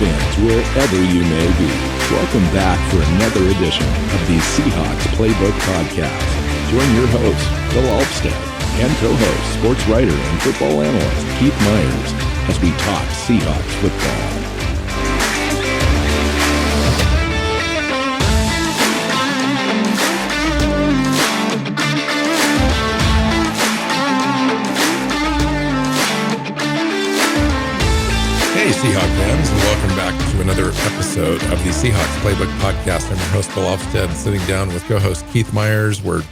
fans, wherever you may be. Welcome back for another edition of the Seahawks Playbook podcast. Join your host, Bill Alvstad, and co-host, sports writer and football analyst Keith Myers, as we talk Seahawks football. Hey, Seahawks fans, and welcome back to another episode of the Seahawks Playbook podcast. I'm your host, Bill Alvstad, sitting down with co-host Keith Myers. We're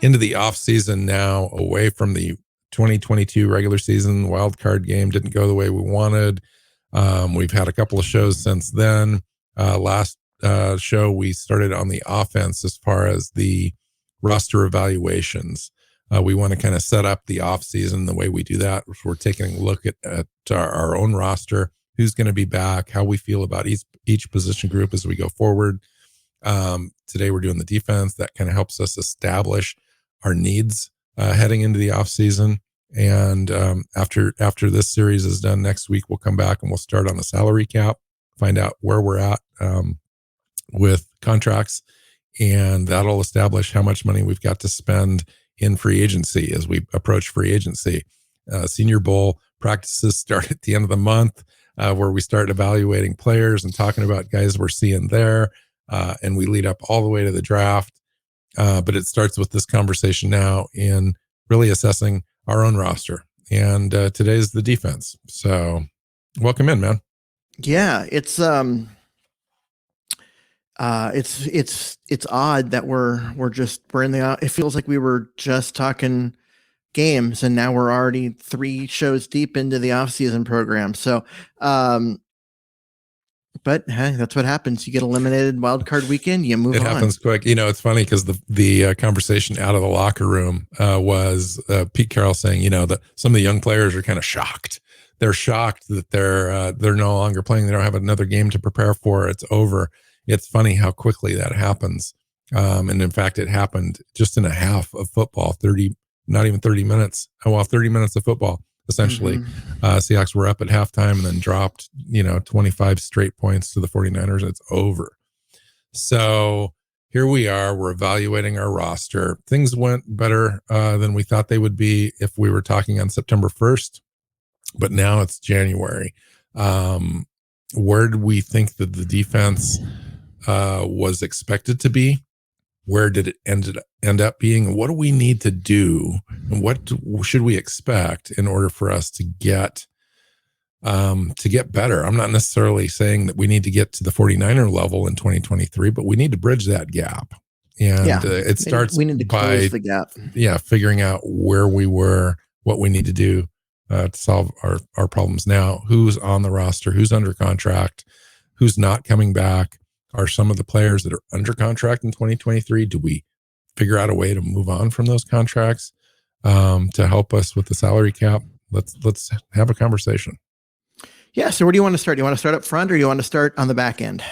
into the off-season now, away from the 2022 regular season. Wild card game didn't go the way we wanted. We've had a couple of shows since then. Last show, we started on the offense as far as the roster evaluations. We want to kind of set up the off-season the way we do that. We're taking a look at our own roster, who's going to be back, how we feel about each position group as we go forward. Today we're doing the defense. That kind of helps us establish our needs heading into the off-season. And after this series is done next week, we'll come back and we'll start on the salary cap, find out where we're at with contracts, and that'll establish how much money we've got to spend in free agency as we approach free agency. Senior Bowl practices start at the end of the month, where we start evaluating players and talking about guys we're seeing there, and we lead up all the way to the draft. But it starts with this conversation now in really assessing our own roster. And today's the defense. So welcome in, man. Yeah, it's odd that we're in the, it feels like we were just talking games and now we're already 3 shows deep into the off-season program. So, but hey, that's what happens. You get eliminated wild card weekend, you move on. It happens quick. You know, it's funny because the conversation out of the locker room was Pete Carroll saying, that some of the young players are kind of shocked. They're shocked that they're no longer playing. They don't have another game to prepare for. It's over. It's funny how quickly that happens. And in fact, it happened just in a half of football, 30 minutes. 30 minutes of football, essentially. Mm-hmm. Seahawks were up at halftime and then dropped, 25 straight points to the 49ers. It's over. So here we are. We're evaluating our roster. Things went better than we thought they would be if we were talking on September 1st. But now it's January. Where do we think that the defense was expected to be? Where did it end up being? What do we need to do? And what should we expect in order for us to get better? I'm not necessarily saying that we need to get to the 49er level in 2023, but we need to bridge that gap. And it starts we need to close the gap. Yeah, figuring out where we were, what we need to do to solve our problems now. Who's on the roster? Who's under contract? Who's not coming back? Are some of the players that are under contract in 2023, do we figure out a way to move on from those contracts to help us with the salary cap? Let's have a conversation. Yeah. So where do you want to start? Do you want to start up front or do you want to start on the back end?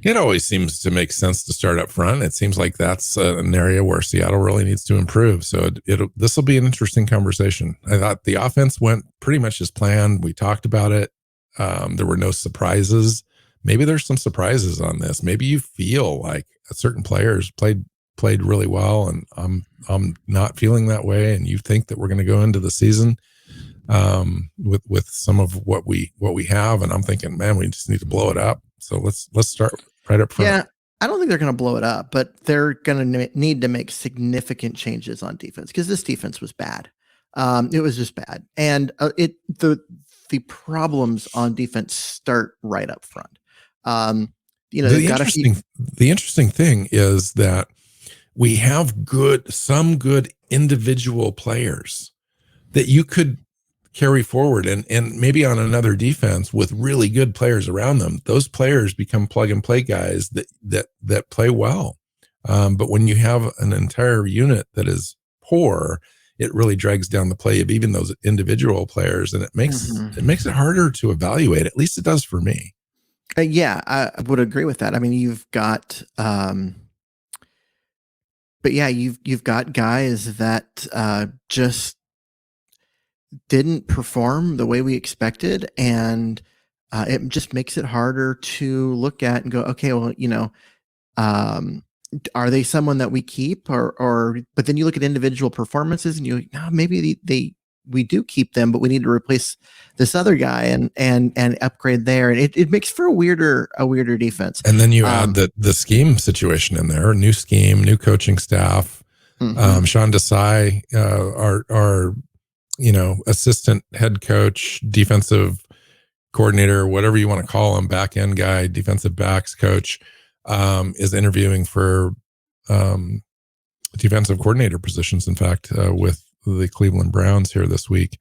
It always seems to make sense to start up front. It seems like that's an area where Seattle really needs to improve. So this will be an interesting conversation. I thought the offense went pretty much as planned. We talked about it. There were no surprises. Maybe there's some surprises on this. Maybe you feel like certain players played really well, and I'm not feeling that way. And you think that we're going to go into the season with some of what we have, and I'm thinking, man, we just need to blow it up. So let's start right up front. Yeah, I don't think they're going to blow it up, but they're going to need to make significant changes on defense because this defense was bad. It was just bad, and the problems on defense start right up front. The interesting thing is that we have some good individual players that you could carry forward and maybe on another defense with really good players around them. Those players become plug and play guys that play well. But when you have an entire unit that is poor, it really drags down the play of even those individual players, and it makes it harder to evaluate. At least it does for me. Yeah, I would agree with that. I mean, you've got, you've got guys that just didn't perform the way we expected, and it just makes it harder to look at and go, okay, well, are they someone that we keep but then you look at individual performances and you, no, maybe we do keep them, but we need to replace this other guy and upgrade there. And it makes for a weirder defense. And then you add the scheme situation in there, new scheme, new coaching staff. Sean Desai, our assistant head coach, defensive coordinator, whatever you want to call him, back end guy, defensive backs coach, is interviewing for defensive coordinator positions, in fact, with the Cleveland Browns here this week.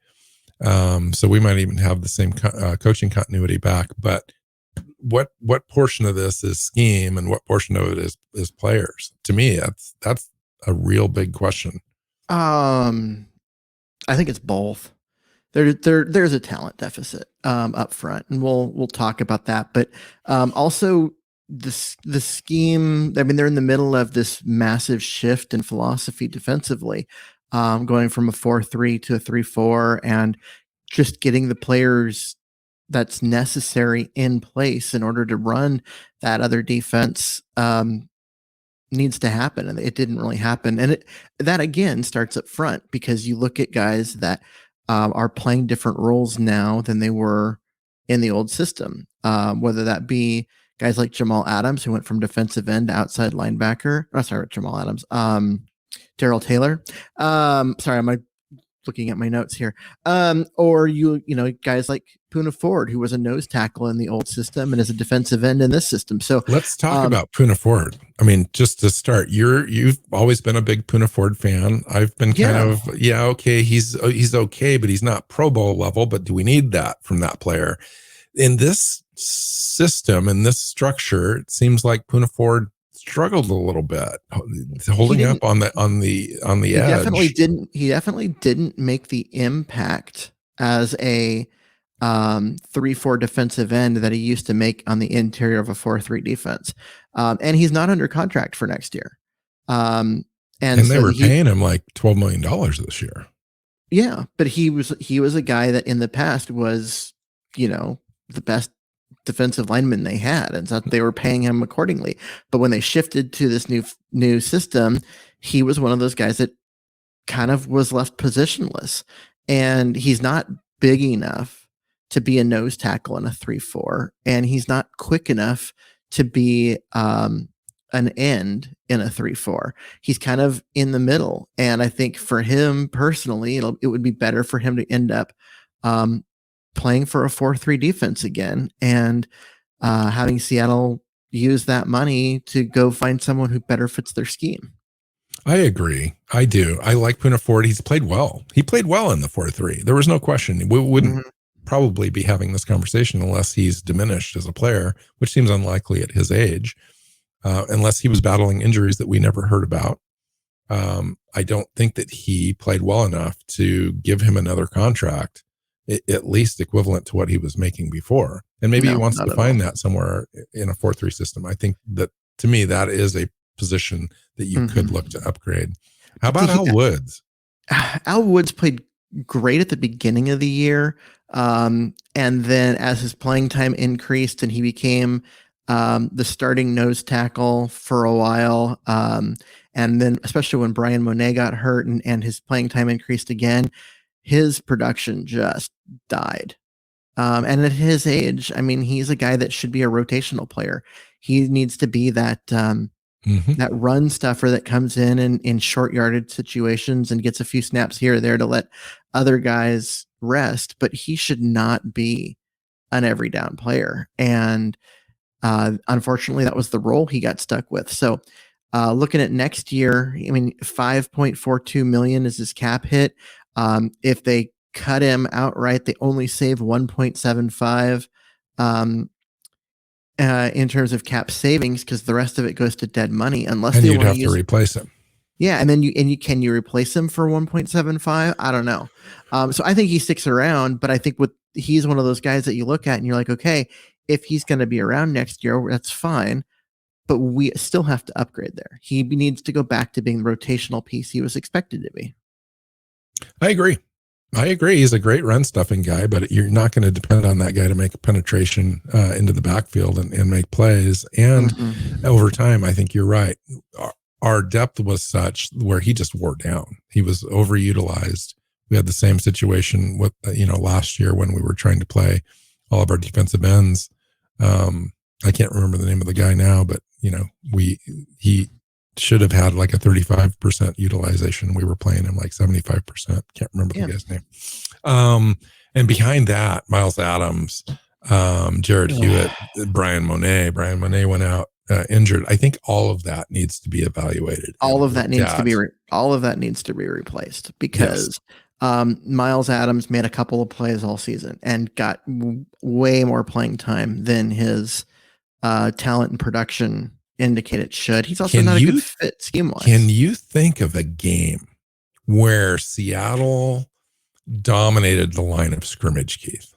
So we might even have the same coaching continuity back. But what portion of this is scheme and what portion of it is players? To me, that's a real big question. I think it's both. There's a talent deficit up front, and we'll talk about that. But also the scheme. I mean, they're in the middle of this massive shift in philosophy defensively, going from a 4-3 to a 3-4, and just getting the players that's necessary in place in order to run that other defense needs to happen, and it didn't really happen. And that again starts up front, because you look at guys that are playing different roles now than they were in the old system, whether that be guys like Jamal Adams, who went from defensive end to outside linebacker. Oh, sorry, Jamal Adams. Darrell Taylor. Sorry, I'm looking at my notes here. Or guys like Poona Ford, who was a nose tackle in the old system and is a defensive end in this system. So let's talk about Poona Ford. I mean, just to start, you've always been a big Poona Ford fan. I've been okay. He's okay, but he's not Pro Bowl level. But do we need that from that player in this system, in this structure? It seems like Poona Ford struggled a little bit, holding up on the edge. He definitely didn't make the impact as a 3-4 defensive end that he used to make on the interior of a 4-3 defense. And he's not under contract for next year. And they were paying him like $12 million this year. Yeah, but he was a guy that in the past was, the best defensive lineman they had, and so they were paying him accordingly. But when they shifted to this new system, he was one of those guys that kind of was left positionless, and he's not big enough to be a nose tackle in a 3-4, and he's not quick enough to be an end in a 3-4. He's kind of in the middle, and I think for him personally, it would be better for him to end up playing for a 4-3 defense again, and having Seattle use that money to go find someone who better fits their scheme. I agree. I do. I like Poona Ford. He's played well. He played well in the 4-3. There was no question. We wouldn't probably be having this conversation unless he's diminished as a player, which seems unlikely at his age, unless he was battling injuries that we never heard about. I don't think that he played well enough to give him another contract, at least equivalent to what he was making before. And maybe he wants to find that somewhere in a 4-3 system. I think that, to me, that is a position that you could look to upgrade. How about Al Woods? Al Woods played great at the beginning of the year. And then as his playing time increased and he became the starting nose tackle for a while, and then especially when Brian Monet got hurt and his playing time increased again, his production just died. And at his age, I mean, he's a guy that should be a rotational player. He needs to be that that run stuffer that comes in short yardage situations and gets a few snaps here or there to let other guys rest. But he should not be an every down player. And unfortunately, that was the role he got stuck with. So looking at next year, I mean, $5.42 million is his cap hit. If they cut him outright, they only save 1.75 in terms of cap savings, because the rest of it goes to dead money unless and they you'd have to replace him. Yeah, and then can you replace him for 1.75? I don't know. So I think he sticks around, but I think he's one of those guys that you look at and you're like, okay, if he's going to be around next year, that's fine, but we still have to upgrade there. He needs to go back to being the rotational piece he was expected to be. I agree. I agree. He's a great run stuffing guy, but you're not going to depend on that guy to make a penetration into the backfield and make plays. And over time, I think you're right. Our depth was such where he just wore down. He was overutilized. We had the same situation with, last year when we were trying to play all of our defensive ends. I can't remember the name of the guy now, but he should have had like a 35% utilization. We were playing him like 75%. Can't remember the guy's name. And behind that, Miles Adams, Jared Hewitt, Brian Monet. Brian Monet went out injured. I think all of that needs to be evaluated. All of that needs to be replaced because Miles Adams made a couple of plays all season and got way more playing time than his talent and production indicate it should. He's also not a good fit scheme-wise. Can you think of a game where Seattle dominated the line of scrimmage, Keith?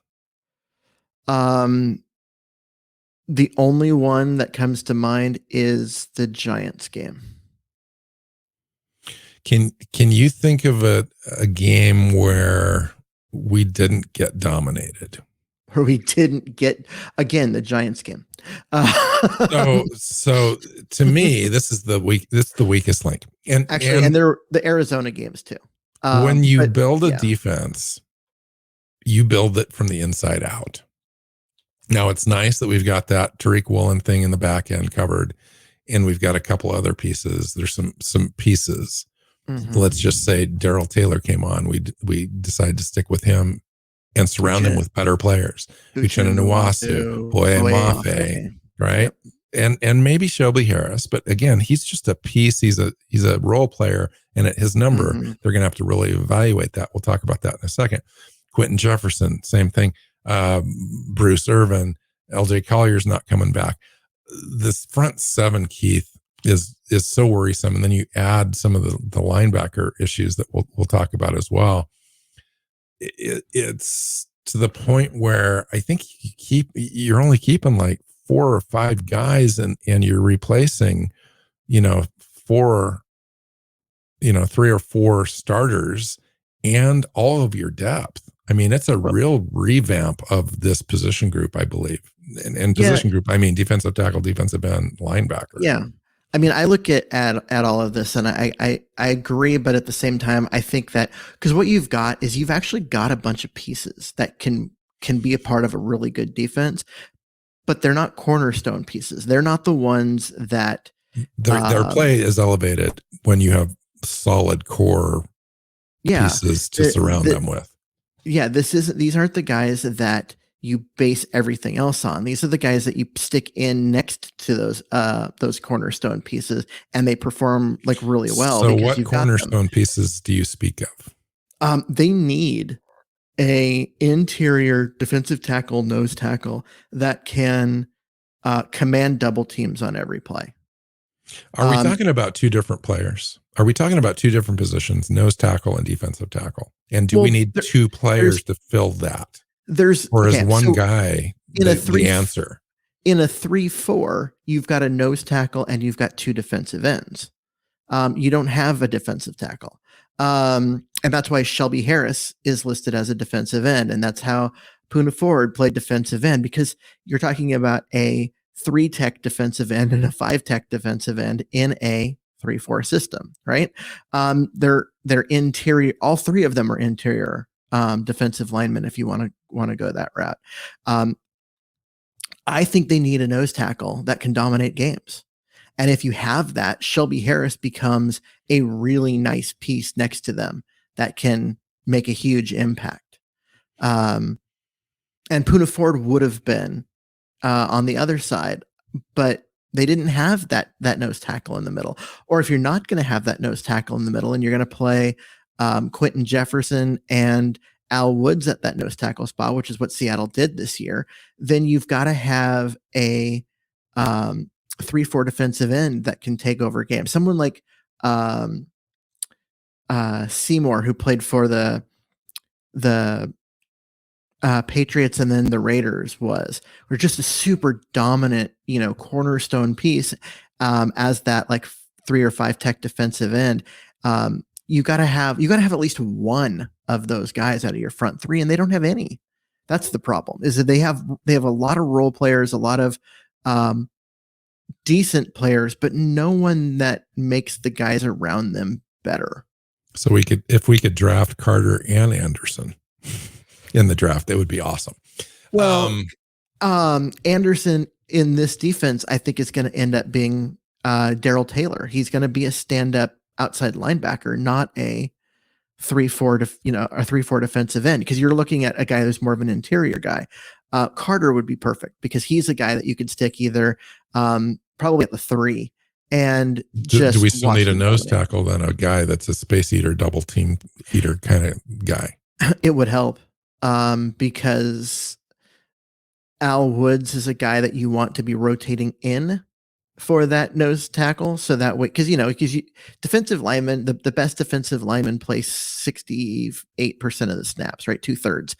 The only one that comes to mind is the Giants game. Can you think of a game where we didn't get dominated? Where we didn't get, again, the Giants game. So to me, this is the weakest link. And they're the Arizona games too. When you build a defense, you build it from the inside out. Now it's nice that we've got that Tariq Woolen thing in the back end covered, and we've got a couple other pieces. There's some pieces. Let's just say Darrell Taylor came on. We decided to stick with him and surround him with better players. Uchenna Nwasu, Boye Mafe, right? Yep. And maybe Shelby Harris, but again, he's just a piece. He's a role player, and at his number, they're going to have to really evaluate that. We'll talk about that in a second. Quentin Jefferson, same thing. Bruce Irvin, LJ Collier's not coming back. This front seven, Keith, is so worrisome, and then you add some of the linebacker issues that we'll talk about as well. It's to the point where I think you're only keeping like 4 or 5 guys, and you're replacing, 3 or 4 starters and all of your depth. I mean, it's a real revamp of this position group, I believe. And position group, I mean, defensive tackle, defensive end, linebacker. Yeah. I mean, I look at all of this and I agree, but at the same time, I think that because what you've got is you've actually got a bunch of pieces that can be a part of a really good defense, but they're not cornerstone pieces. They're not the ones that their play is elevated when you have solid core pieces to surround them with. Yeah, these aren't the guys that you base everything else on. These are the guys that you stick in next to those cornerstone pieces, and they perform like really well. So what cornerstone pieces do you speak of? They need a interior defensive tackle, nose tackle that can command double teams on every play. Are we talking about 2 different players? Are we talking about 2 different positions, nose tackle and defensive tackle? And do we need 2 players to fill that? Is one guy the answer? In a 3-4, you've got a nose tackle and you've got 2 defensive ends. You don't have a defensive tackle. And that's why Shelby Harris is listed as a defensive end. And that's how Poona Ford played defensive end, because you're talking about a 3-tech defensive end and a 5-tech defensive end in a 3-4 system, right? They're interior. All 3 of them are interior defensive linemen, if you want to go that route. I think they need a nose tackle that can dominate games. And if you have that, Shelby Harris becomes a really nice piece next to them that can make a huge impact. And Poona Ford would have been on the other side, but they didn't have that nose tackle in the middle. Or if you're not going to have that nose tackle in the middle and you're going to play Quentin Jefferson and Al Woods at that nose tackle spot, which is what Seattle did this year, then you've got to have a 3-4 defensive end that can take over games. Someone like Seymour, who played for the Patriots and then the Raiders, were just a super dominant, cornerstone piece as that like 3 or 5 tech defensive end. you got to have at least one of those guys out of your front three, and they don't have any. That's the problem, is that they have a lot of role players, a lot of decent players, but no one that makes the guys around them better. So if we could draft Carter and Anderson in the draft, that would be awesome. Well, Anderson in this defense, I think is going to end up being Darrell Taylor. He's going to be a stand-up outside linebacker, not a 3-4 defensive end, because you're looking at a guy who's more of an interior guy. Carter would be perfect because he's a guy that you could stick either probably at the 3 and do we still need a nose tackle then, a guy that's a space eater, double team eater kind of guy? It would help because Al Woods is a guy that you want to be rotating in for that nose tackle. So that way, because defensive linemen, the best defensive linemen play 68% of the snaps, right? 2/3.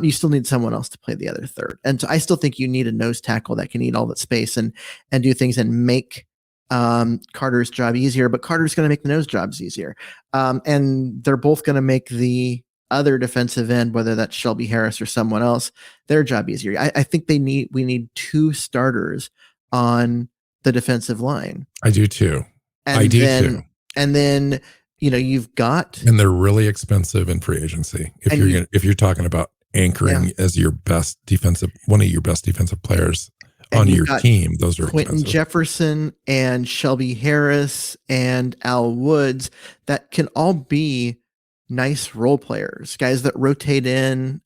You still need someone else to play the other third. And so I still think you need a nose tackle that can eat all that space and do things and make Carter's job easier, but Carter's going to make the nose jobs easier. And they're both going to make the other defensive end, whether that's Shelby Harris or someone else, their job easier. I think we need 2 starters on the defensive line. I do too. And then you've got, and they're really expensive in free agency. If you're talking about anchoring as one of your best defensive players on your team, those are Quentin expensive. Jefferson and Shelby Harris and Al Woods that can all be nice role players, guys that rotate in.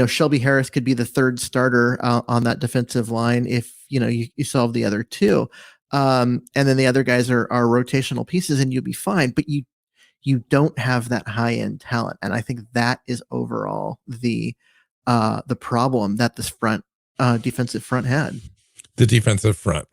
Shelby Harris could be the third starter on that defensive line if you solve the other 2, and then the other guys are rotational pieces, and you'll be fine. But you don't have that high end talent, and I think that is overall the problem that this defensive front had. The defensive front,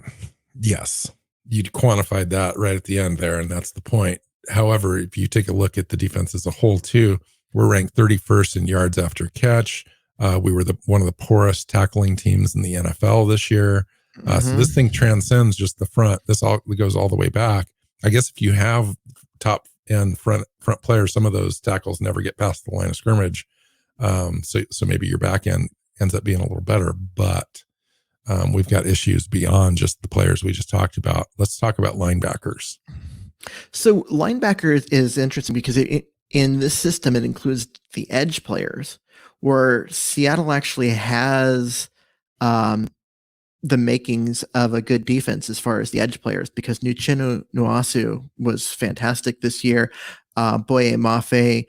yes, you quantified that right at the end there, and that's the point. However, if you take a look at the defense as a whole too, we're ranked 31st in yards after catch. We were one of the poorest tackling teams in the NFL this year. So this thing transcends just the front. This all goes all the way back. I guess if you have top end front players, some of those tackles never get past the line of scrimmage. So maybe your back end ends up being a little better, but we've got issues beyond just the players we just talked about. Let's talk about linebackers. So linebacker is interesting because in this system, it includes the edge players, where Seattle actually has the makings of a good defense as far as the edge players, because Uchenna Nwosu was fantastic this year. Boye Mafe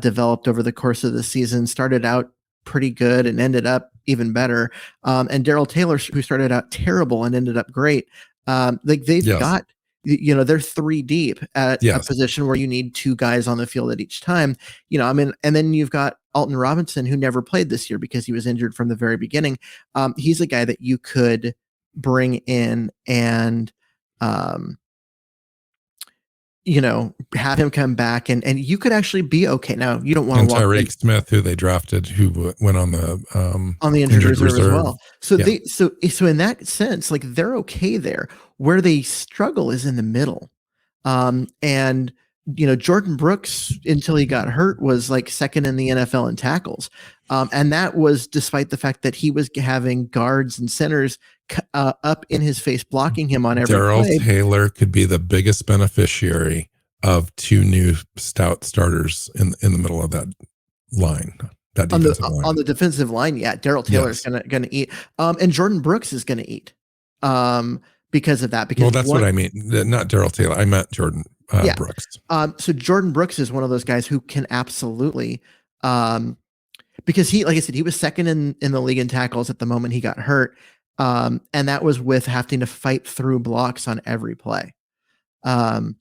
developed over the course of the season, started out pretty good and ended up even better. And Darrell Taylor, who started out terrible and ended up great. They've got, they're 3 deep at a position where you need 2 guys on the field at each time. And then you've got Alton Robinson, who never played this year because he was injured from the very beginning. He's a guy that you could bring in and, have him come back and you could actually be okay. Now you don't want to walk Tyreek Smith, who they drafted, who went on the injured reserve as well. So so in that sense, like, they're okay there. Where they struggle is in the middle. And Jordan Brooks, until he got hurt, was like second in the NFL in tackles. And that was despite the fact that he was having guards and centers up in his face, blocking him on every Darrell play. Taylor could be the biggest beneficiary of 2 new stout starters in the middle of that line. On the defensive line, yeah, Darrell Taylor is gonna eat, and Jordan Brooks is gonna eat, because of that. Because that's what I mean. Not Darrell Taylor. I meant Jordan Brooks. So Jordan Brooks is one of those guys who can absolutely, because he, like I said, he was second in the league in tackles at the moment he got hurt, and that was with having to fight through blocks on every play. And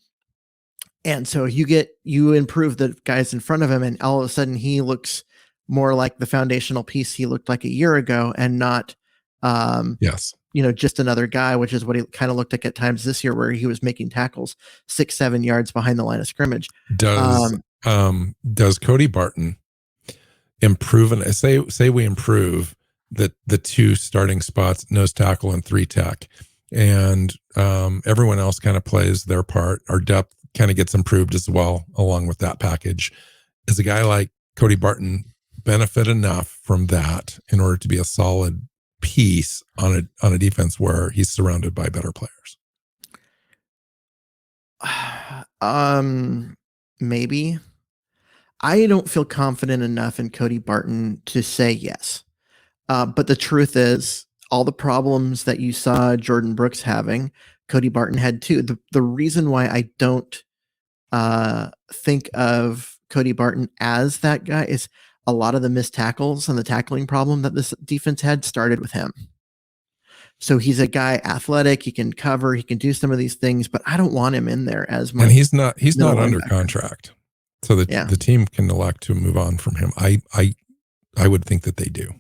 so you improve the guys in front of him, and all of a sudden he looks more like the foundational piece he looked like a year ago, and not, just another guy, which is what he kind of looked like at times this year, where he was making tackles 6-7 yards behind the line of scrimmage. Does Cody Barton improve? And say we improve the 2 starting spots, nose tackle and 3 tech, and everyone else kind of plays their part. Our depth kind of gets improved as well along with that package. Is a guy like Cody Barton benefit enough from that in order to be a solid piece on a defense where he's surrounded by better players? Maybe. I don't feel confident enough in Cody Barton to say yes. But the truth is, all the problems that you saw Jordan Brooks having, Cody Barton had too. The reason why I don't think of Cody Barton as that guy is a lot of the missed tackles and the tackling problem that this defense had started with him. So he's a guy athletic, he can cover, he can do some of these things, but I don't want him in there as my. And he's not under linebacker. Contract. So the team can elect to move on from him. I would think that they do.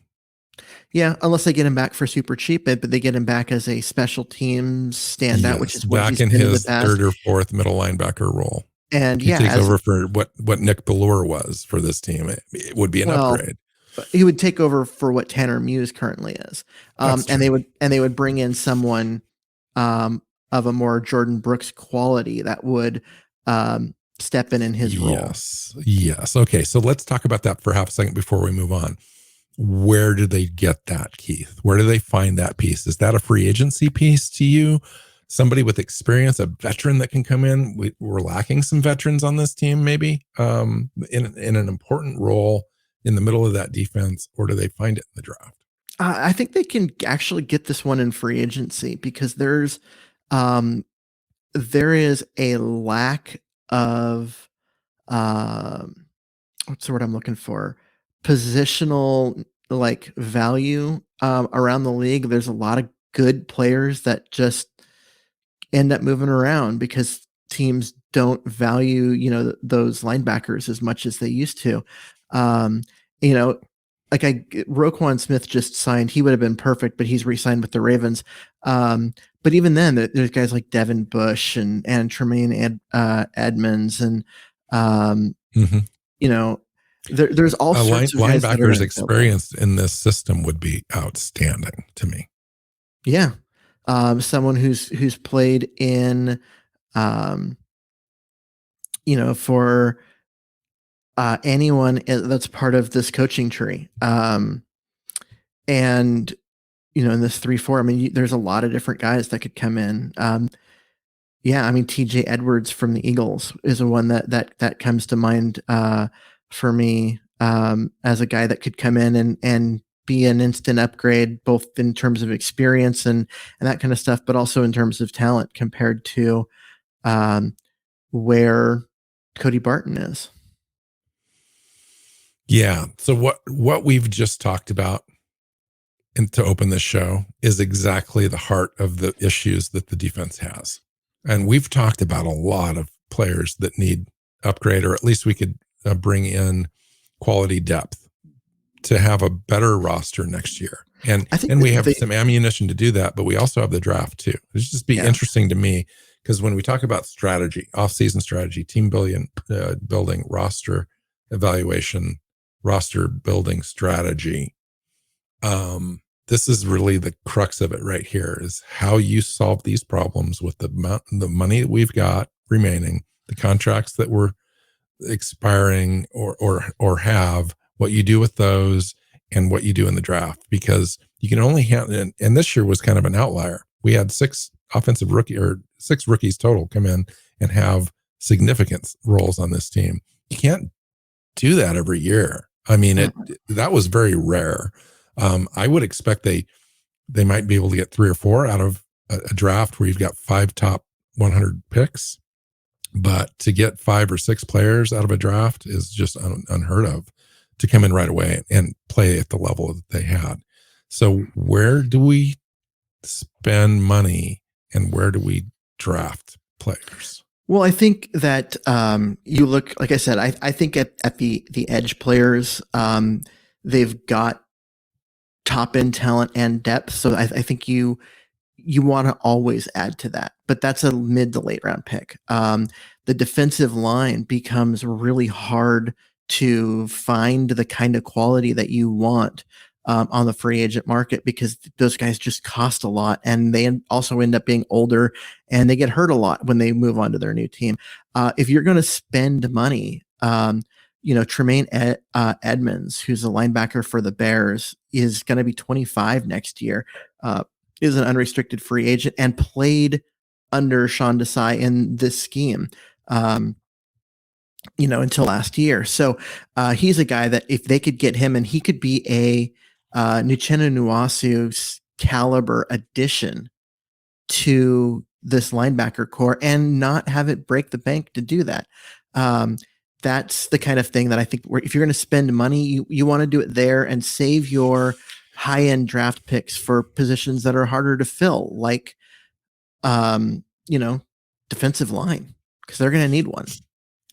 Yeah, unless they get him back for super cheap, but they get him back as a special teams standout, which is what back he's in been his the past. third or fourth middle linebacker role. And he takes over for what Nick Bellure was for this team. It would be an upgrade. He would take over for what Tanner Muse currently is, and they would bring in someone of a more Jordan Brooks quality that would step in his role. Yes. Okay, so let's talk about that for half a second before we move on. Where do they get that, Keith? Where do they find that piece? Is that a free agency piece to you? Somebody with experience, a veteran that can come in? We're lacking some veterans on this team, maybe in an important role in the middle of that defense, or do they find it in the draft? I think they can actually get this one in free agency because there is a lack of what's the word I'm looking for? Positional like value around the league. There's a lot of good players that just end up moving around because teams don't value, those linebackers as much as they used to. Like Roquan Smith just signed. He would have been perfect, but he's re-signed with the Ravens. But even then, there's guys like Devin Bush and Tremaine Edmonds and there's all sorts of guys that linebackers experienced in this system would be outstanding to me. Yeah. Someone who's played in, for anyone that's part of this coaching tree. And, in this 3-4, there's a lot of different guys that could come in. TJ Edwards from the Eagles is the one that comes to mind for me as a guy that could come in and be an instant upgrade, both in terms of experience and that kind of stuff, but also in terms of talent compared to where Cody Barton is. Yeah. So what we've just talked about and to open this show is exactly the heart of the issues that the defense has. And we've talked about a lot of players that need upgrade, or at least we could bring in quality depth to have a better roster next year. And we have some ammunition to do that, but we also have the draft too. It's just interesting to me because when we talk about strategy, off-season strategy, team building, roster evaluation, roster building strategy, this is really the crux of it right here, is how you solve these problems with the money that we've got remaining, the contracts that we're expiring or have, what you do with those and what you do in the draft, because you can only have, and this year was kind of an outlier. We had six rookies total come in and have significant roles on this team. You can't do that every year. That was very rare. I would expect they might be able to get 3 or 4 out of a draft where you've got 5 top 100 picks, but to get 5 or 6 players out of a draft is just unheard of, to come in right away and play at the level that they had. So where do we spend money and where do we draft players? Well, I think that you look, like I said, I think at the edge players, they've got top end talent and depth. So I think you want to always add to that, but that's a mid to late round pick. The defensive line becomes really hard to find the kind of quality that you want on the free agent market because those guys just cost a lot, and they also end up being older and they get hurt a lot when they move on to their new team. If you're going to spend money, Tremaine Edmonds, who's a linebacker for the Bears, is going to be 25 next year, is an unrestricted free agent and played under Sean Desai in this scheme, until last year. So he's a guy that if they could get him, and he could be a Uchenna Nwasu caliber addition to this linebacker core and not have it break the bank to do that. That's the kind of thing that I think if you're going to spend money, you want to do it there and save your high-end draft picks for positions that are harder to fill, like, defensive line, because they're going to need one.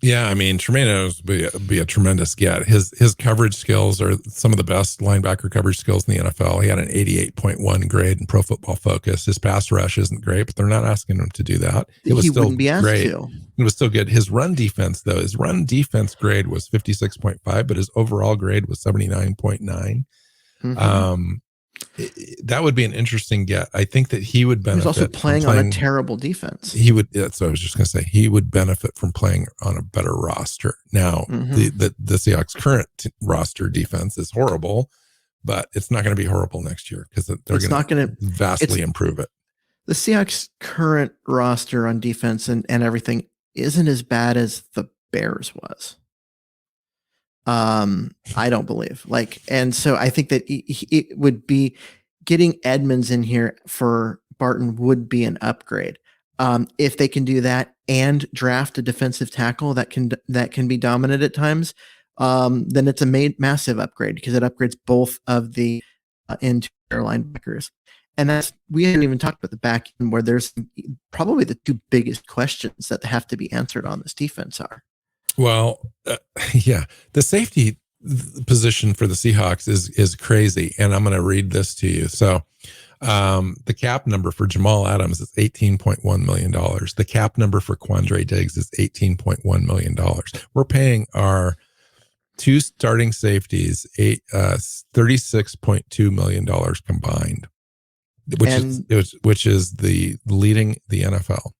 Yeah, I mean, Tremaine would be a tremendous get. His coverage skills are some of the best linebacker coverage skills in the NFL. He had an 88.1 grade in Pro Football Focus. His pass rush isn't great, but they're not asking him to do that. It was still wouldn't be asked great. to. It was still good. His run defense, though, his run defense grade was 56.5, but his overall grade was 79.9. Mm-hmm. That would be an interesting get. I think that he would benefit. He's also playing on a terrible defense. He would. That's what I was just going to say. He would benefit from playing on a better roster. Now, the Seahawks' current roster defense is horrible, but it's not going to be horrible next year because they're going to vastly improve it. The Seahawks' current roster on defense and everything isn't as bad as the Bears was. I don't believe and so I think that it would be getting Edmonds in here for Barton would be an upgrade. If they can do that and draft a defensive tackle that can be dominant at times, then it's a massive upgrade because it upgrades both of the interior linebackers. And we haven't even talked about the back end, where there's probably the two biggest questions that have to be answered on this defense are. Well, the safety position for the Seahawks is crazy, and I'm going to read this to you. So, the cap number for Jamal Adams is $18.1 million. The cap number for Quandre Diggs is $18.1 million. We're paying our two starting safeties $36.2 million combined, which is the leading the NFL.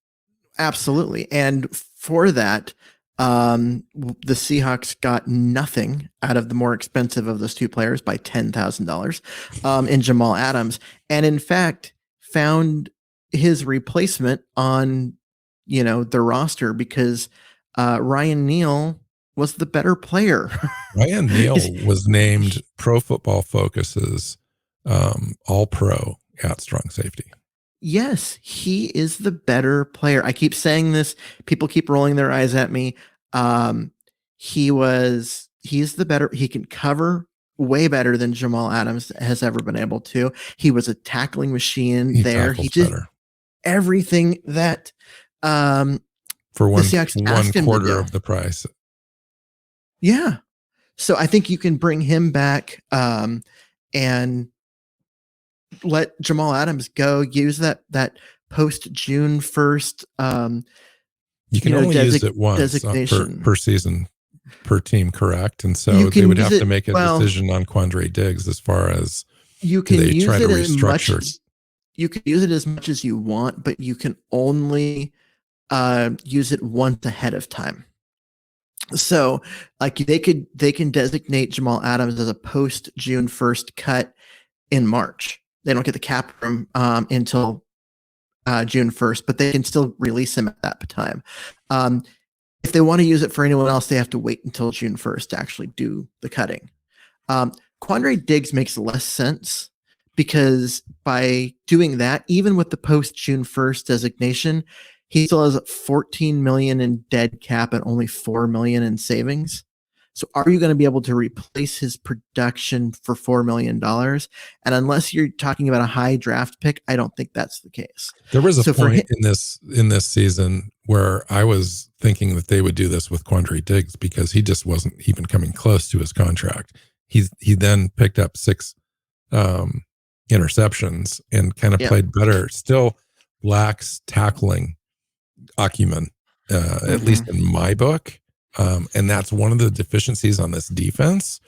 Absolutely, and for that. The Seahawks got nothing out of the more expensive of those two players by $10,000 in Jamal Adams, and in fact found his replacement on the roster because Ryan Neal was the better player. Ryan Neal was named Pro Football Focus's All-Pro at strong safety. Yes, he is the better player. I keep saying this. People keep rolling their eyes at me. He's the better. He can cover way better than Jamal Adams has ever been able to. He was a tackling machine there. He did everything that for one quarter of the price. Yeah. So I think you can bring him back and let Jamal Adams go. Use that post June 1st. You can only use it once per season per team, correct? And so they would have to make a decision on Quandre Diggs as far as you can use it as much. You can use it as much as you want, but you can only use it once ahead of time. So, they can designate Jamal Adams as a post June 1st cut in March. They don't get the cap room until June 1st, but they can still release him at that time. If they want to use it for anyone else, they have to wait until June 1st to actually do the cutting. Quandre Diggs makes less sense because by doing that, even with the post June 1st designation, he still has $14 million in dead cap and only $4 million in savings. So are you going to be able to replace his production for $4 million? And unless you're talking about a high draft pick, I don't think that's the case. There was a point in this season where I was thinking that they would do this with Quandre Diggs because he just wasn't even coming close to his contract. He then picked up 6 interceptions and kind of played better. Still lacks tackling acumen, at least in my book. And that's one of the deficiencies on this defense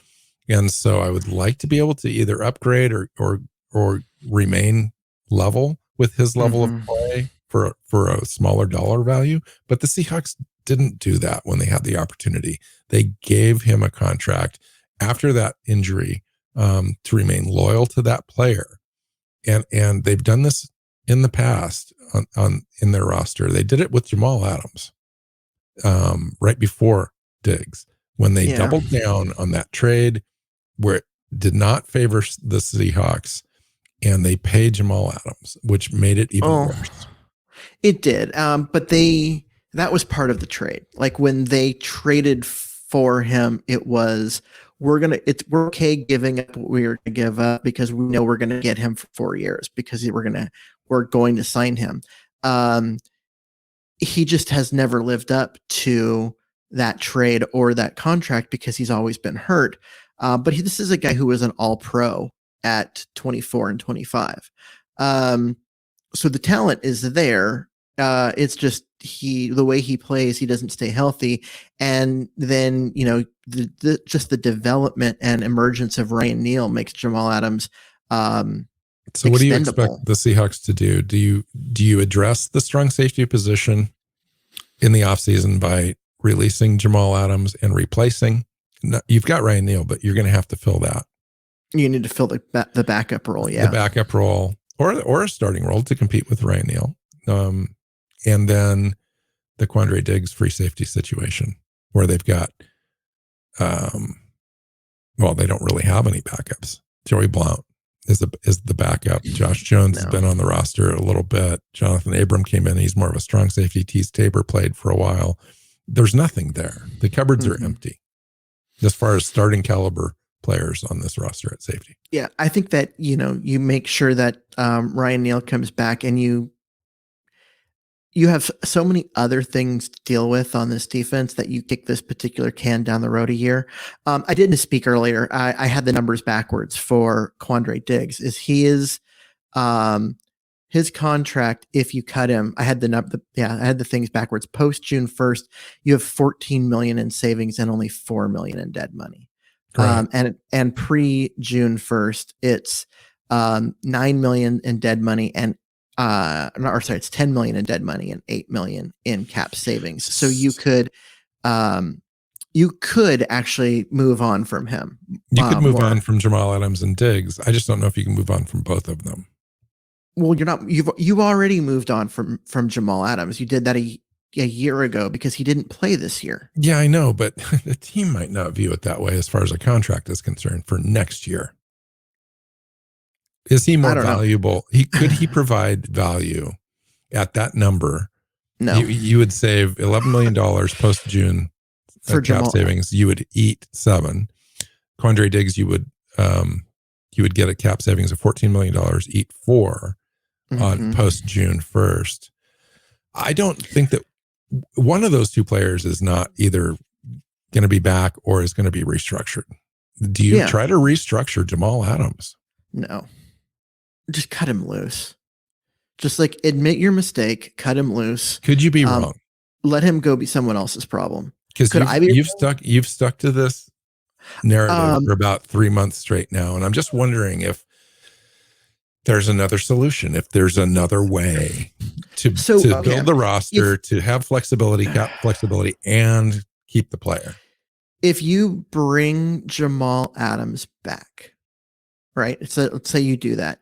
And so I would like to be able to either upgrade or remain level with his level of play for a smaller dollar value. But the Seahawks didn't do that when they had the opportunity. They gave him a contract after that injury to remain loyal to that player. And they've done this in the past in their roster. They did it with Jamal Adams right before Diggs when they doubled down on that trade where it did not favor the Seahawks, and they paid Jamal Adams, which made it even worse. It did. But that was part of the trade. Like when they traded for him, it was, we're okay giving up what we were to give up because we know we're going to get him for 4 years because we're going to sign him. He just has never lived up to that trade or that contract because he's always been hurt. But this is a guy who was an all-pro at 24 and 25. So the talent is there. It's just the way he plays, he doesn't stay healthy. And then, just the development and emergence of Ryan Neal makes Jamal Adams so what do you expect the Seahawks to do? Do you address the strong safety position in the offseason by releasing Jamal Adams and replacing? No, you've got Ryan Neal, but you're going to have to fill that. You need to fill the backup role, the backup role, or a starting role to compete with Ryan Neal, and then the Quandre Diggs free safety situation where they've got, they don't really have any backups. Joey Blount is the backup. Josh Jones has been on the roster a little bit. Jonathan Abram came in. He's more of a strong safety. Tease Tabor played for a while. There's nothing there. The cupboards are empty as far as starting caliber players on this roster at safety. Yeah, I think that, you make sure that Ryan Neal comes back and you have so many other things to deal with on this defense that you kick this particular can down the road a year. I didn't speak earlier. I had the numbers backwards for Quandre Diggs. His contract, if you cut him, I had the things backwards. Post June 1st, you have $14 million in savings and only $4 million in dead money. And pre June 1st, it's $9 million in dead money and it's $10 million in dead money and $8 million in cap savings. So you could actually move on from him. You could move on from Jamal Adams and Diggs. I just don't know if you can move on from both of them. Well, you're not. You've already moved on from Jamal Adams. You did that a year ago because he didn't play this year. Yeah, I know, but the team might not view it that way as far as a contract is concerned for next year. Is he more valuable? Could he provide value at that number? No. You would save $11 million post June for cap savings. You would eat $7 million. Quandre Diggs, you would get a cap savings of $14 million, eat $4 million on post June 1st. I don't think that one of those two players is not either going to be back or is going to be restructured. Do you try to restructure Jamal Adams? No. Just cut him loose. Just admit your mistake, cut him loose. Could you be wrong? Let him go be someone else's problem. Because you've stuck to this narrative for about 3 months straight now. And I'm just wondering if there's another solution, if there's another way to build the roster, to have flexibility, cap flexibility, and keep the player. If you bring Jamal Adams back, right? So let's say you do that.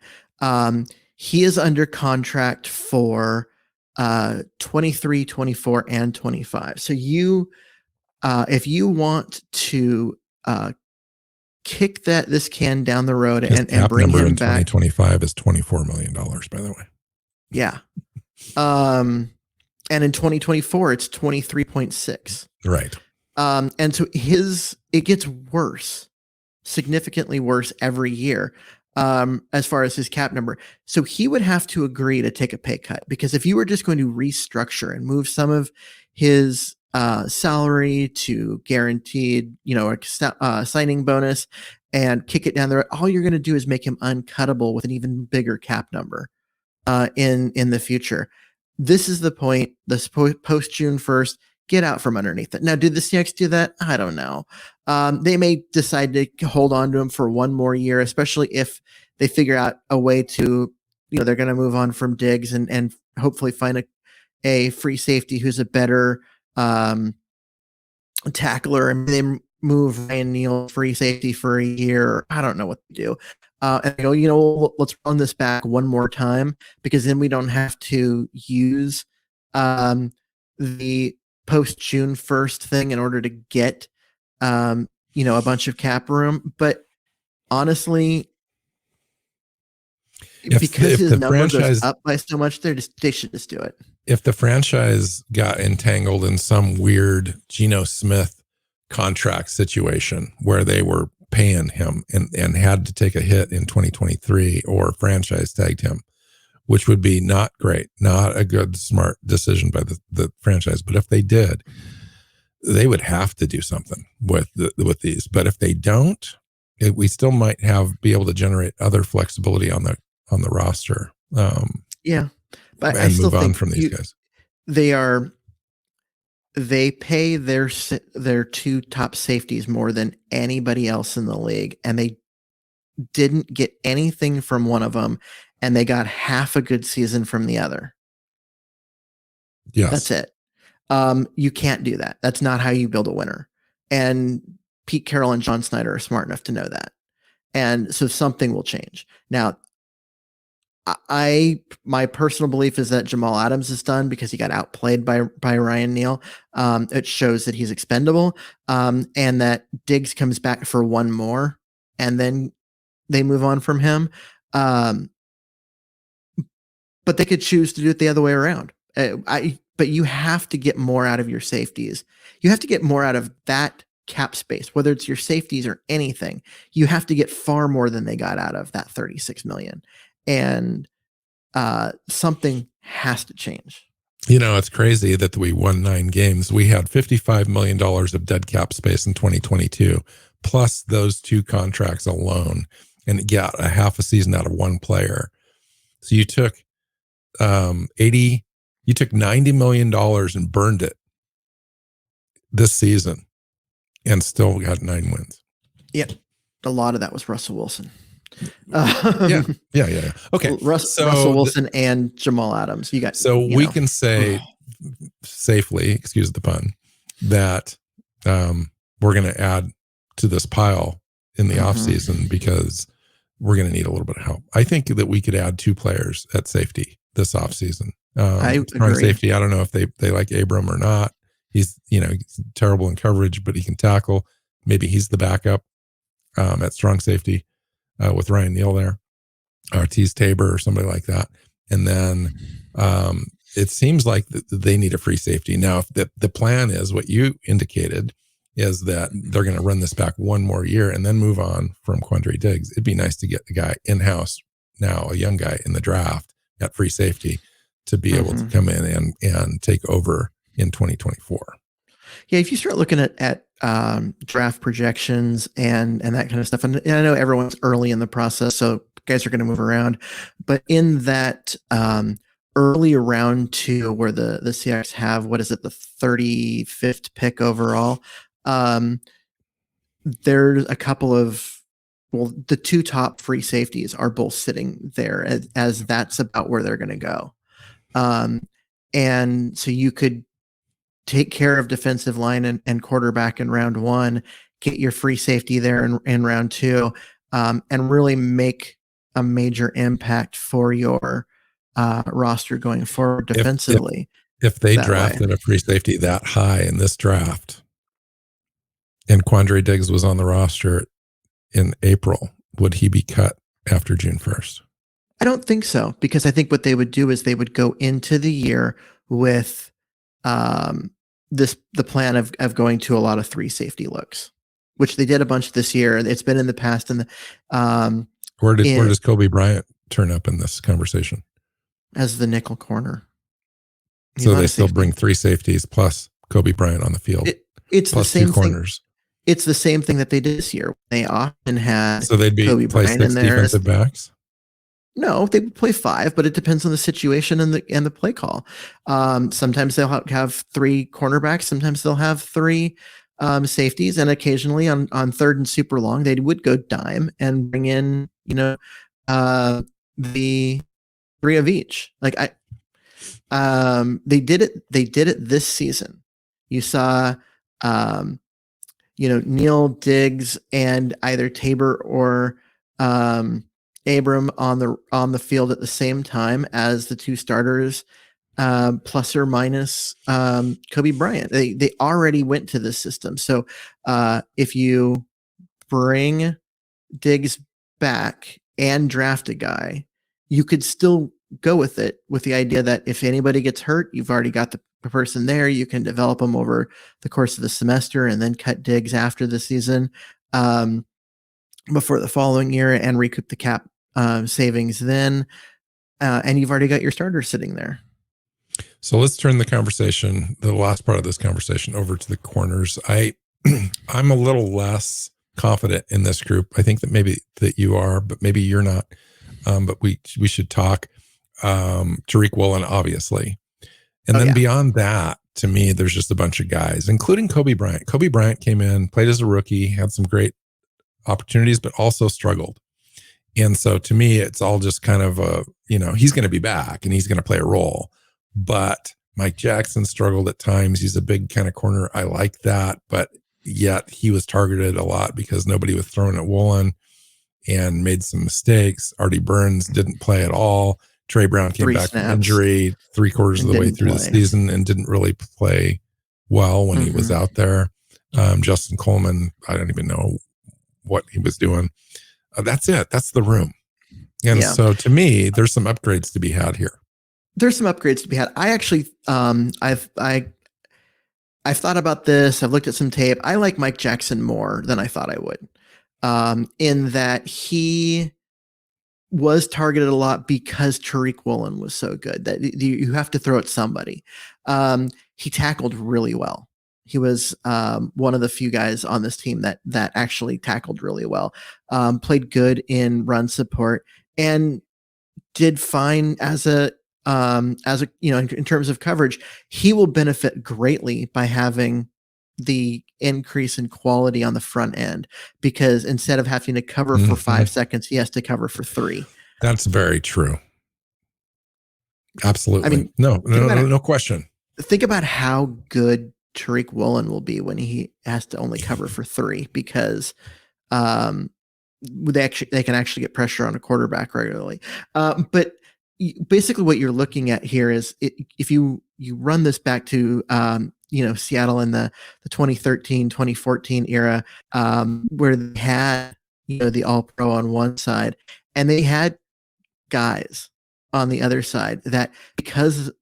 He is under contract for 23, 24, and 25. So if you want to kick this can down the road and bring him back. 2025 is $24 million, by the way. Yeah. And in 2024, it's 23.6. Right. And so it gets worse, significantly worse every year, as far as his cap number. So he would have to agree to take a pay cut, because if you were just going to restructure and move some of his salary to guaranteed, a signing bonus and kick it down the road, all you're going to do is make him uncuttable with an even bigger cap number in the future. This is the point. This post June 1st, get out from underneath it. Now, did the Seahawks do that? I don't know. They may decide to hold on to him for one more year, especially if they figure out a way to, they're going to move on from Diggs and hopefully find a free safety who's a better tackler, and they move Ryan Neal free safety for a year. I don't know what to do. And I go, let's run this back one more time, because then we don't have to use the post June 1st thing in order to get, a bunch of cap room. But honestly, because his number goes up by so much, they should just do it. If the franchise got entangled in some weird Geno Smith contract situation where they were paying him and had to take a hit in 2023, or franchise tagged him, which would be not great, not a good, smart decision by the franchise. But if they did, they would have to do something with these. But if they don't, we still might be able to generate other flexibility on the roster. But and I still move on think from these guys. They pay their two top safeties more than anybody else in the league, and they didn't get anything from one of them, and they got half a good season from the other. Yes. That's it. You can't do that. That's not how you build a winner. And Pete Carroll and John Snyder are smart enough to know that. And so something will change. Now, my personal belief is that Jamal Adams is done because he got outplayed by Ryan Neal. It shows that he's expendable, and that Diggs comes back for one more, and then they move on from him. But they could choose to do it the other way around. But you have to get more out of your safeties. You have to get more out of that cap space, whether it's your safeties or anything. You have to get far more than they got out of that $36 million. And something has to change. It's crazy that we won 9 games. We had $55 million of dead cap space in 2022, plus those 2 contracts alone, and got a half a season out of one player. So you took $90 million and burned it this season, and still got 9 wins. Yep. A lot of that was Russell Wilson. Yeah. Okay. Russell Wilson and Jamal Adams. We can say safely, excuse the pun, that we're going to add to this pile in the offseason, because we're going to need a little bit of help. I think that we could add 2 players at safety this offseason. I agree. Safety, I don't know if they like Abram or not. He's terrible in coverage, but he can tackle. Maybe he's the backup at strong safety. With Ryan Neal there, or Tease Tabor or somebody like that. And then it seems like they need a free safety. Now, if the plan is what you indicated, is that they're going to run this back one more year and then move on from Quandre Diggs, it'd be nice to get the guy in-house now, a young guy in the draft at free safety, to be able to come in and take over in 2024. Yeah, if you start looking at draft projections and that kind of stuff, and I know everyone's early in the process, so guys are going to move around, but in that early round 2, where the Seahawks have, what is it, the 35th pick overall, there's a couple of, the 2 top free safeties are both sitting there as that's about where they're going to go. And so you could take care of defensive line and quarterback in round 1, get your free safety there in round 2, and really make a major impact for your roster going forward defensively. If they drafted a free safety that high in this draft, and Quandre Diggs was on the roster in April, would he be cut after June 1st? I don't think so, because I think what they would do is they would go into the year with the plan of going to a lot of 3 safety looks, which they did a bunch this year. It's been in the past. And where does Kobe Bryant turn up in this conversation? As the nickel corner. So they still bring 3 safeties plus Kobe Bryant on the field. It's plus the same 2 corners. It's the same thing that they did this year. They often had Kobe Bryant in there. Defensive backs. No, they would play 5, but it depends on the situation and the play call. Sometimes they'll have 3 cornerbacks. Sometimes they'll have 3 safeties, and occasionally on 3rd and super long, they would go dime and bring in, the 3 of each. Like they did it this season. You saw, Neil Diggs and either Tabor or Abram on the field at the same time as the 2 starters, plus or minus Kobe Bryant. They already went to this system. So if you bring Diggs back and draft a guy, you could still go with it with the idea that if anybody gets hurt, you've already got the person there. You can develop them over the course of the semester and then cut Diggs after the season before the following year and recoup the cap savings then. And you've already got your starter sitting there. So let's turn the last part of this conversation, over to the corners. I'm a little less confident in this group. I think that maybe that you are, but maybe you're not. But we should talk. Tariq Woolen, obviously. And then beyond that, to me, there's just a bunch of guys, including Kobe Bryant. Kobe Bryant came in, played as a rookie, had some great opportunities, but also struggled. And so to me, it's all just kind of he's going to be back and he's going to play a role. But Mike Jackson struggled at times. He's a big kind of corner. I like that. But yet he was targeted a lot because nobody was throwing at Woolen and made some mistakes. Artie Burns didn't play at all. Trey Brown came back from injury 3/4 of the way through the season and didn't really play well when he was out there. Justin Coleman, I don't even know what he was doing. That's it. That's the room. And so to me, there's some upgrades to be had here. There's some upgrades to be had. I actually, I've thought about this. I've looked at some tape. I like Mike Jackson more than I thought I would, in that he was targeted a lot because Tariq Woolen was so good that you have to throw at somebody. He tackled really well. He was one of the few guys on this team that actually tackled really well, played good in run support, and did fine as a in terms of coverage. He will benefit greatly by having the increase in quality on the front end, because instead of having to cover for 5 seconds, he has to cover for 3. That's very true. Absolutely. I mean, no question. Think about how good Tariq Woolen will be when he has to only cover for 3, because they can actually get pressure on a quarterback regularly. But basically what you're looking at here is if you run this back to Seattle in the 2013, 2014 era, where they had the All-Pro on one side and they had guys on the other side that, because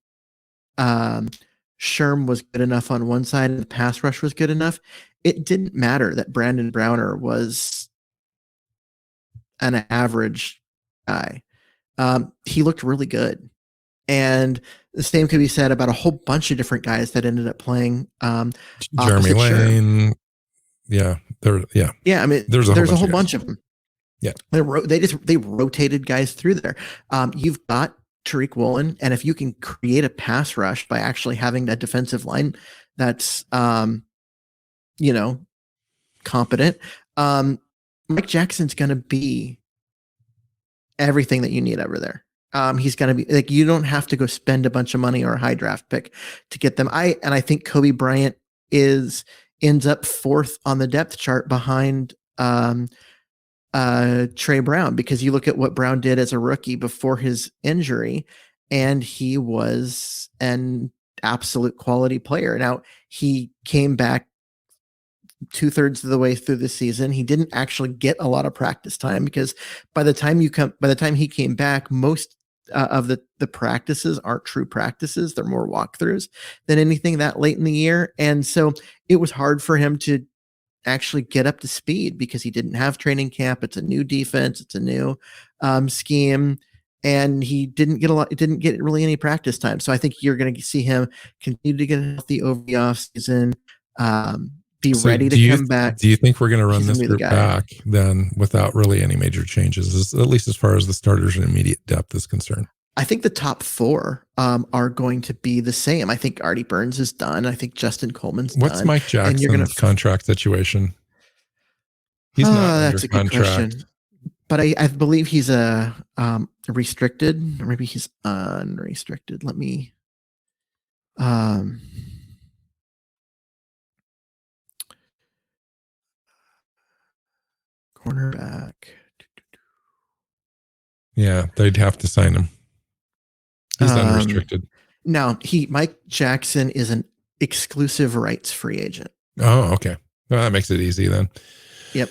Sherm was good enough on one side and the pass rush was good enough, it didn't matter that Brandon Browner was an average guy. He looked really good. And the same could be said about a whole bunch of different guys that ended up playing Jeremy Lane. Yeah. Yeah. I mean, there's a whole bunch of them. Yeah. They rotated guys through there. You've got Tariq Woolen, and if you can create a pass rush by actually having that defensive line that's competent, Mike Jackson's going to be everything that you need over there. He's going to be like, you don't have to go spend a bunch of money or a high draft pick to get them. I think Kobe Bryant ends up 4th on the depth chart behind Trey Brown, because you look at what Brown did as a rookie before his injury, and he was an absolute quality player. Now, he came back 2/3 of the way through the season. He didn't actually get a lot of practice time, because by the time he came back, most of the practices aren't true practices. They're more walkthroughs than anything that late in the year. And so it was hard for him to actually get up to speed because he didn't have training camp. It's a new defense. It's a new scheme. And he didn't get really any practice time. So I think you're going to see him continue to get healthy over the offseason, be So ready to come back. Do you think we're going to run He's this gonna be the group guy. back then without really any major changes, at least as far as the starters and immediate depth is concerned? I think the top four are going to be the same. I think Artie Burns is done. I think Justin Coleman's What's done. Mike And you're Jackson's contract situation? He's not under that's a good contract. question. But I believe he's a restricted, or maybe he's unrestricted. Let me cornerback. Yeah, they'd have to sign him. He's unrestricted. No, Mike Jackson is an exclusive rights free agent. Oh, okay. Well, that makes it easy then. Yep.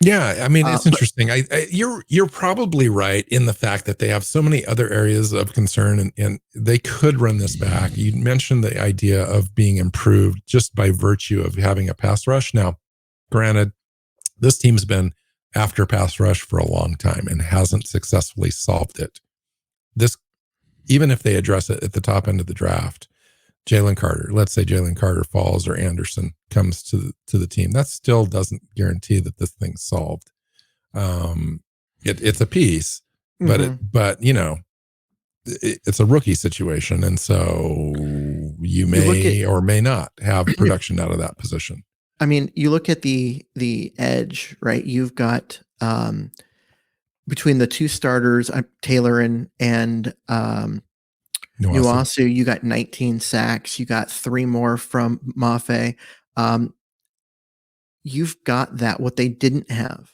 Yeah, I mean, it's interesting. You're probably right in the fact that they have so many other areas of concern, and they could run this back. You mentioned the idea of being improved just by virtue of having a pass rush. Now, granted, this team's been after pass rush for a long time and hasn't successfully solved it. This, even if they address it at the top end of the draft, Jalen Carter, let's say Jalen Carter falls or Anderson comes to the team, that still doesn't guarantee that this thing's solved. It's a piece, but it's a rookie situation, and so you may or may not have production out of that position. I mean, you look at the edge, right? You've got between the two starters, Taylor and Nuasu, you got 19 sacks. You got 3 more from Mafe. You've got that. What they didn't have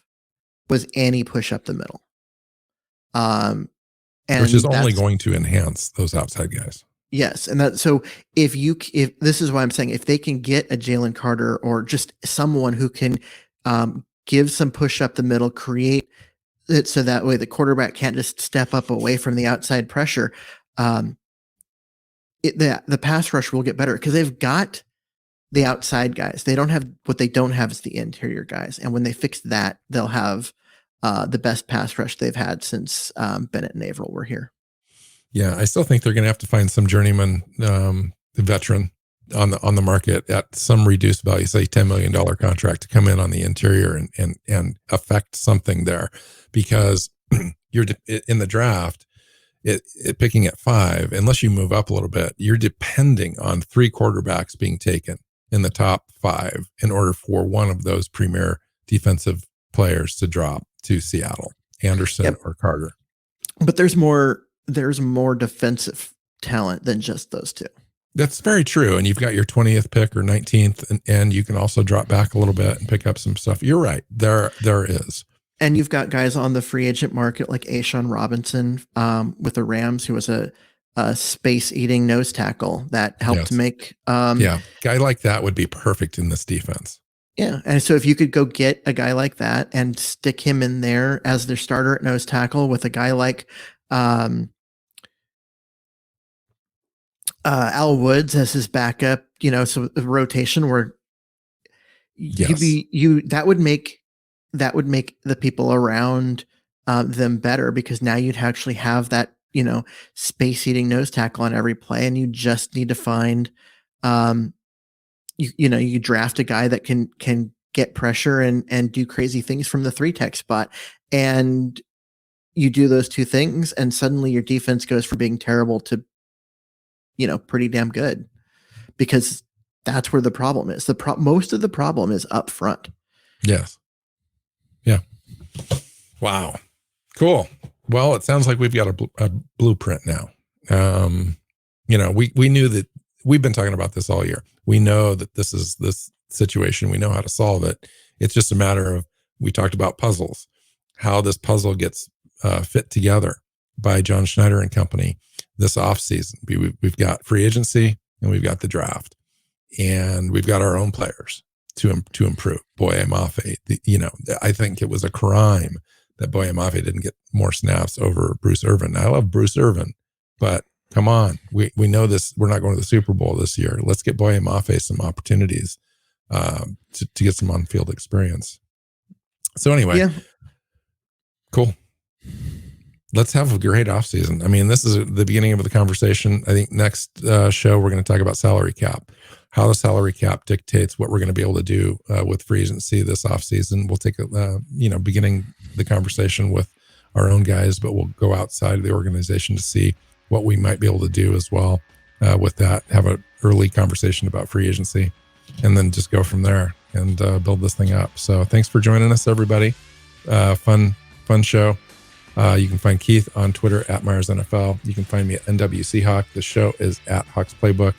was any push up the middle. And which is only going to enhance those outside guys. Yes. And so if this is why I'm saying, if they can get a Jalen Carter or just someone who can give some push up the middle, create it so that way the quarterback can't just step up away from the outside pressure, the pass rush will get better because they've got the outside guys. They don't have, what they don't have is the interior guys. And when they fix that, they'll have the best pass rush they've had since Bennett and Averill were here. Yeah, I still think they're going to have to find some journeyman veteran on the market at some reduced value, say $10 million contract, to come in on the interior and affect something there, because you're in the draft. It picking at 5, unless you move up a little bit, you're depending on 3 quarterbacks being taken in the top 5 in order for one of those premier defensive players to drop to Seattle, Anderson or Carter. But there's more defensive talent than just those two. That's very true. And you've got your 20th pick or 19th, and you can also drop back a little bit and pick up some stuff. You're right. There is. And you've got guys on the free agent market like Ashawn Robinson with the Rams, who was a space-eating nose tackle that helped make. Guy like that would be perfect in this defense. Yeah, and so if you could go get a guy like that and stick him in there as their starter at nose tackle with a guy like Al Woods as his backup, so a rotation where that would make the people around them better, because now you'd actually have that, space eating nose tackle on every play, and you just need to find, you draft a guy that can get pressure and do crazy things from the 3-tech spot, and you do those two things, and suddenly your defense goes from being terrible to, pretty damn good, because that's where the problem is. Most of the problem is up front. Yes. Yeah. Wow. Cool. Well, it sounds like we've got a blueprint now. We knew that we've been talking about this all year. We know that this is this situation. We know how to solve it. It's just a matter of, we talked about puzzles, how this puzzle gets fit together by John Schneider and company this offseason. We've got free agency and we've got the draft, and we've got our own players to improve. Boye Mafe, I think it was a crime that Boye Mafe didn't get more snaps over Bruce Irvin. I love Bruce Irvin, but come on, we know this. We're not going to the Super Bowl this year. Let's get Boye Mafe some opportunities to get some on-field experience. So anyway, cool. Let's have a great offseason. I mean, this is the beginning of the conversation. I think next show we're going to talk about salary cap. how the salary cap dictates what we're going to be able to do with free agency this offseason. We'll take beginning the conversation with our own guys, but we'll go outside of the organization to see what we might be able to do as well with that, have an early conversation about free agency, and then just go from there and build this thing up. So thanks for joining us, everybody. Fun show. You can find Keith on Twitter at Myers NFL. You can find me at NWC Hawk. The show is at Hawks Playbook.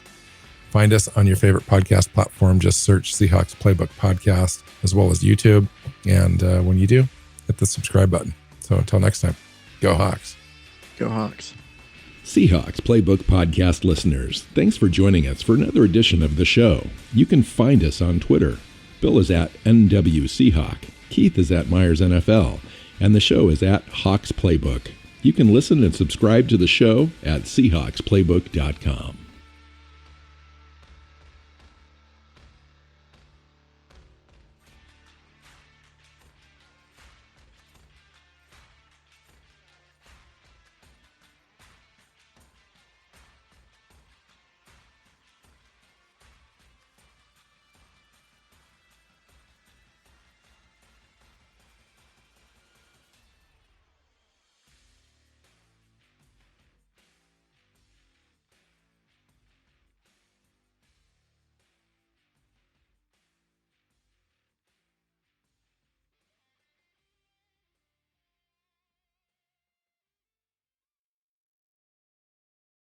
Find us on your favorite podcast platform. Just search Seahawks Playbook Podcast, as well as YouTube. And when you do, hit the subscribe button. So until next time, go Hawks. Go Hawks. Seahawks Playbook Podcast listeners, thanks for joining us for another edition of the show. You can find us on Twitter. Bill is at NWC Hawk. Keith is at Myers NFL. And the show is at Hawks Playbook. You can listen and subscribe to the show at SeahawksPlaybook.com.